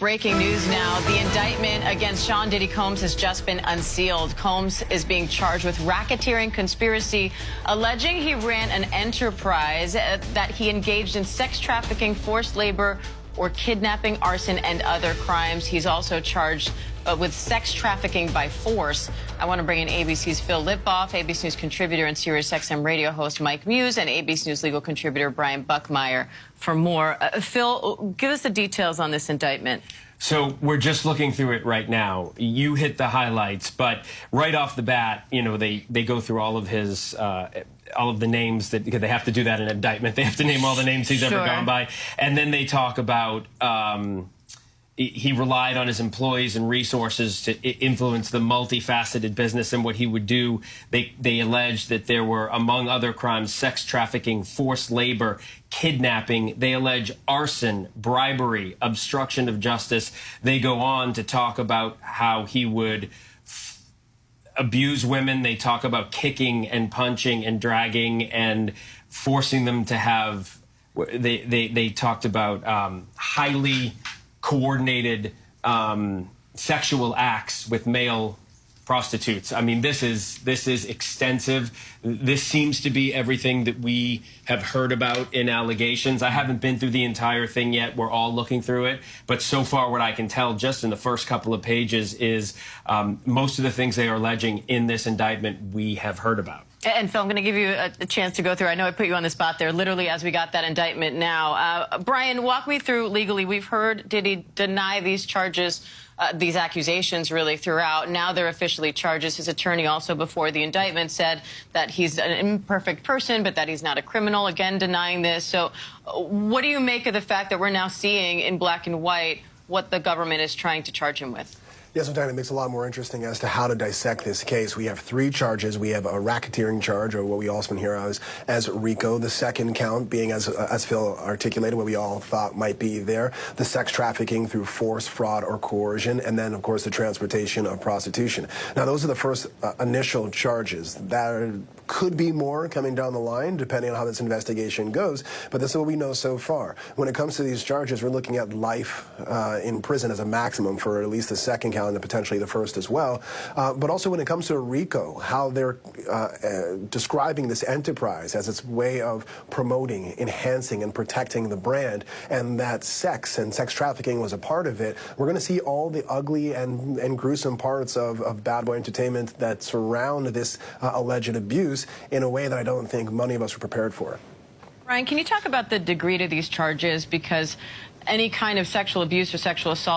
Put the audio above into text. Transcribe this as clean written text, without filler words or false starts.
Breaking news now. The indictment against Sean Diddy Combs has just been unsealed. Combs is being charged with racketeering conspiracy, alleging he ran an enterprise that he engaged in sex trafficking, forced labor, or kidnapping, arson, and other crimes. He's also charged with sex trafficking by force. I want to bring in ABC's Phil Lippoff, ABC News contributor and SiriusXM radio host Mike Muse, and ABC News legal contributor Brian Buckmeyer for more. Phil, give us the details on this indictment. So we're just looking through it right now. You hit the highlights, but right off the bat, you know, they go through all of his all of the names that, because they have to do that in an indictment. They have to name all the names he's ever gone by, and then they talk about he relied on his employees and resources to influence the multifaceted business and what he would do. They alleged that there were, among other crimes, sex trafficking, forced labor, kidnapping. They allege arson, bribery, obstruction of justice. They go on to talk about how he would abuse women. They talk about kicking and punching and dragging and forcing them to have, they talked about highly coordinated sexual acts with male prostitutes. I mean, this is extensive. This seems to be everything that we have heard about in allegations. I haven't been through the entire thing yet. We're all looking through it. But so far, what I can tell just in the first couple of pages is most of the things they are alleging in this indictment we have heard about. And Phil, I'm going to give you a chance to go through. I know I put you on the spot there, literally as we got that indictment now. Brian, walk me through legally. We've heard Diddy deny these charges, these accusations really throughout. Now they're officially charges. His attorney also before the indictment said that he's an imperfect person, but that he's not a criminal, again denying this. So what do you make of the fact that we're now seeing in black and white what the government is trying to charge him with? Yes, sometimes it makes it a lot more interesting as to how to dissect this case. We have three charges. We have a racketeering charge, or what we also hear as RICO. The second count being, as Phil articulated, what we all thought might be there, the sex trafficking through force, fraud, or coercion, and then, of course, the transportation of prostitution. Now, those are the first initial charges. There could be more coming down the line, depending on how this investigation goes, but this is what we know so far. When it comes to these charges, we're looking at life in prison as a maximum for at least the second count, and potentially the first as well. But also when it comes to RICO, how they're describing this enterprise as its way of promoting, enhancing, and protecting the brand, and that sex and sex trafficking was a part of it. We're going to see all the ugly and gruesome parts of bad boy entertainment that surround this alleged abuse in a way that I don't think many of us were prepared for. Brian, can you talk about the degree to these charges? Because any kind of sexual abuse or sexual assault